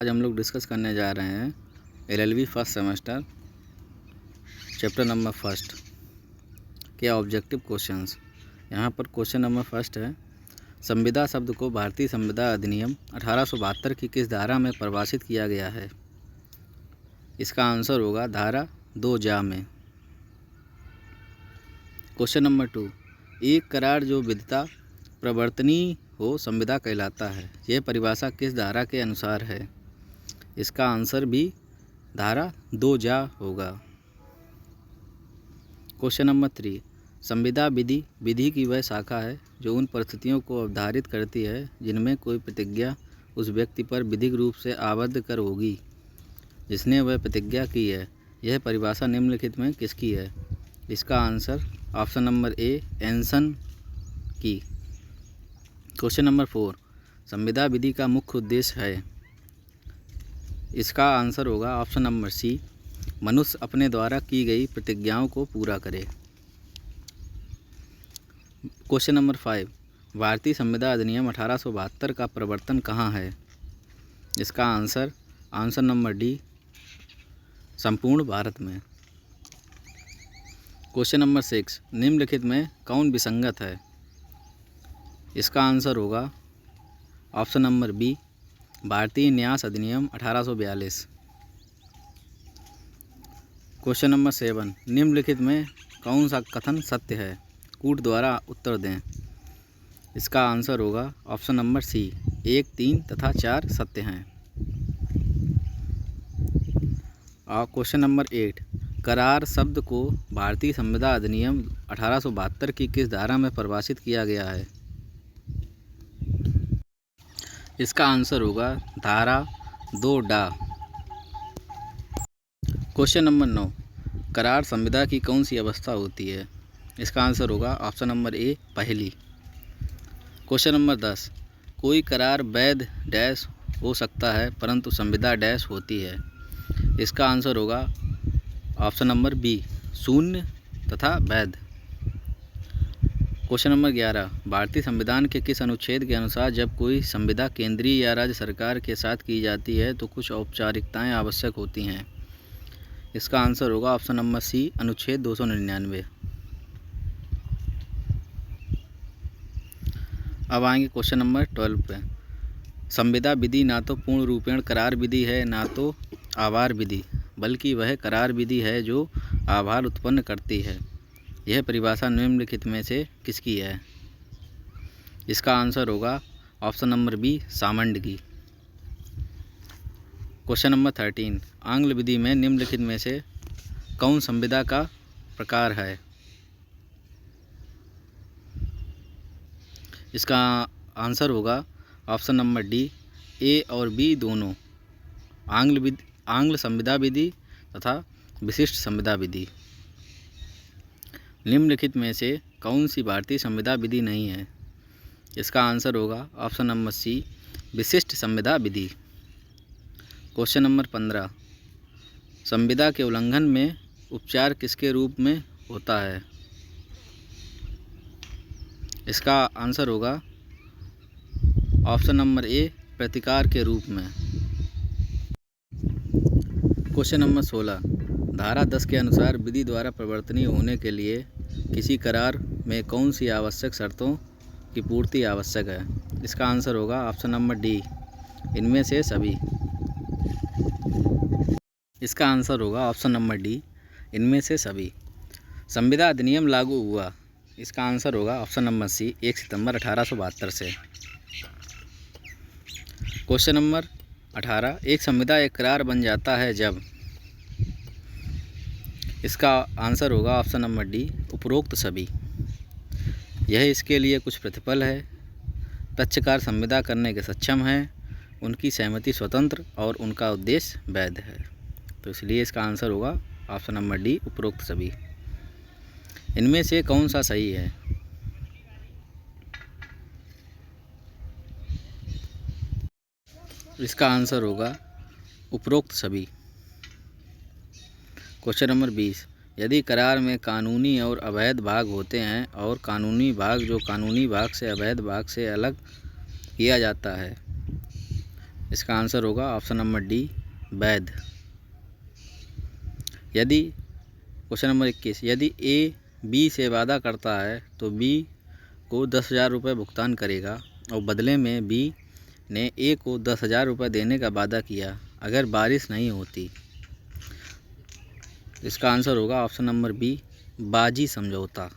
आज हम लोग डिस्कस करने जा रहे हैं LLB first semester chapter number first के ऑब्जेक्टिव क्वेश्चंस। यहाँ पर क्वेश्चन नंबर फर्स्ट है, संविदा शब्द को भारतीय संविदा अधिनियम 1872 की किस धारा में परिभाषित किया गया है? इसका आंसर होगा धारा 2 में। क्वेश्चन नंबर 2, एक करार जो विधिता प्रवर्तनीय हो संविदा कहलाता है, यह परिभाषा किस धारा के अनुसार है? इसका आंसर भी धारा 2 होगा। क्वेश्चन नंबर 3, संविदा विधि की वह शाखा है जो उन परिस्थितियों को अवधारित करती है जिनमें कोई प्रतिज्ञा उस व्यक्ति पर विधिक रूप से आबद्ध कर होगी जिसने वह प्रतिज्ञा की है। यह परिभाषा निम्नलिखित में किसकी है? इसका आंसर ऑप्शन नंबर ए एंसन की। क्वेश्चन नंबर 4, संविदा विधि का मुख्य उद्देश्य है। इसका आंसर होगा ऑप्शन नंबर सी, मनुष्य अपने द्वारा की गई प्रतिज्ञाओं को पूरा करे। क्वेश्चन नंबर 5, भारतीय संविदा अधिनियम 1872 का प्रवर्तन कहाँ है? इसका आंसर नंबर डी, संपूर्ण भारत में। क्वेश्चन नंबर 6, निम्नलिखित में कौन विसंगत है? इसका आंसर होगा ऑप्शन नंबर बी, भारतीय न्यास अधिनियम 1842। क्वेश्चन नंबर 7, निम्नलिखित में कौन सा कथन सत्य है? कूट द्वारा उत्तर दें। इसका आंसर होगा ऑप्शन नंबर सी, 1, 3 तथा 4 सत्य हैं। और क्वेश्चन नंबर 8, करार शब्द को भारतीय संविदा अधिनियम 1872 की किस धारा में परिभाषित किया गया है? इसका आंसर होगा धारा 2 क्वेश्चन नंबर 9, करार संविदा की कौन सी अवस्था होती है? इसका आंसर होगा ऑप्शन नंबर ए पहली। क्वेश्चन नंबर 10, कोई करार वैध डैश हो सकता है परंतु संविदा डैश होती है। इसका आंसर होगा ऑप्शन नंबर बी, शून्य तथा वैध। क्वेश्चन नंबर 11, भारतीय संविधान के किस अनुच्छेद के अनुसार जब कोई संविदा केंद्रीय या राज्य सरकार के साथ की जाती है तो कुछ औपचारिकताएं आवश्यक होती हैं? इसका आंसर होगा ऑप्शन नंबर सी, अनुच्छेद 299। अब आएंगे क्वेश्चन नंबर 12 पे। संविदा विधि ना तो पूर्ण रूपेण करार विधि है ना तो आभार विधि, बल्कि वह करार विधि है जो आभार उत्पन्न करती है। यह परिभाषा निम्नलिखित में से किसकी है? इसका आंसर होगा ऑप्शन नंबर बी, सामंड की। क्वेश्चन नंबर 13, आंग्ल विधि में निम्नलिखित में से कौन संविदा का प्रकार है? इसका आंसर होगा ऑप्शन नंबर डी, ए और बी दोनों, आंग्ल संविदा विधि तथा विशिष्ट संविदा विधि। निम्नलिखित में से कौन सी भारतीय संविदा विधि नहीं है? इसका आंसर होगा ऑप्शन नंबर सी, विशिष्ट संविदा विधि। क्वेश्चन नंबर 15, संविदा के उल्लंघन में उपचार किसके रूप में होता है? इसका आंसर होगा ऑप्शन नंबर ए, प्रतिकार के रूप में। क्वेश्चन नंबर 16, धारा 10 के अनुसार विधि द्वारा प्रवर्तनीय होने के लिए किसी करार में कौन सी आवश्यक शर्तों की पूर्ति आवश्यक है? इसका आंसर होगा ऑप्शन नंबर डी, इनमें से सभी। इसका आंसर होगा ऑप्शन नंबर डी, इनमें से सभी। संविदा अधिनियम लागू हुआ। इसका आंसर होगा ऑप्शन नंबर सी, 1 सितंबर 1872 से। क्वेश्चन नंबर 18, एक संविदा एक करार बन जाता है जब? इसका आंसर होगा ऑप्शन नंबर डी, उपरोक्त सभी। यह इसके लिए कुछ प्रतिफल है, पक्षकार संविदा करने के सक्षम हैं, उनकी सहमति स्वतंत्र और उनका उद्देश्य वैध है। तो इसलिए इसका आंसर होगा ऑप्शन नंबर डी, उपरोक्त सभी। इनमें से कौन सा सही है? इसका आंसर होगा उपरोक्त सभी। क्वेश्चन नंबर 20, यदि करार में कानूनी और अवैध भाग होते हैं और कानूनी भाग जो कानूनी भाग से अवैध भाग से अलग किया जाता है इसका आंसर होगा ऑप्शन नंबर डी, वैध। यदि क्वेश्चन नंबर 21, यदि ए बी से वादा करता है तो बी को 10,000 रुपये भुगतान करेगा और बदले में बी ने ए को 10,000 रुपये देने का वादा किया अगर बारिश नहीं होती। इसका आंसर होगा ऑप्शन नंबर बी, बाजी समझौता।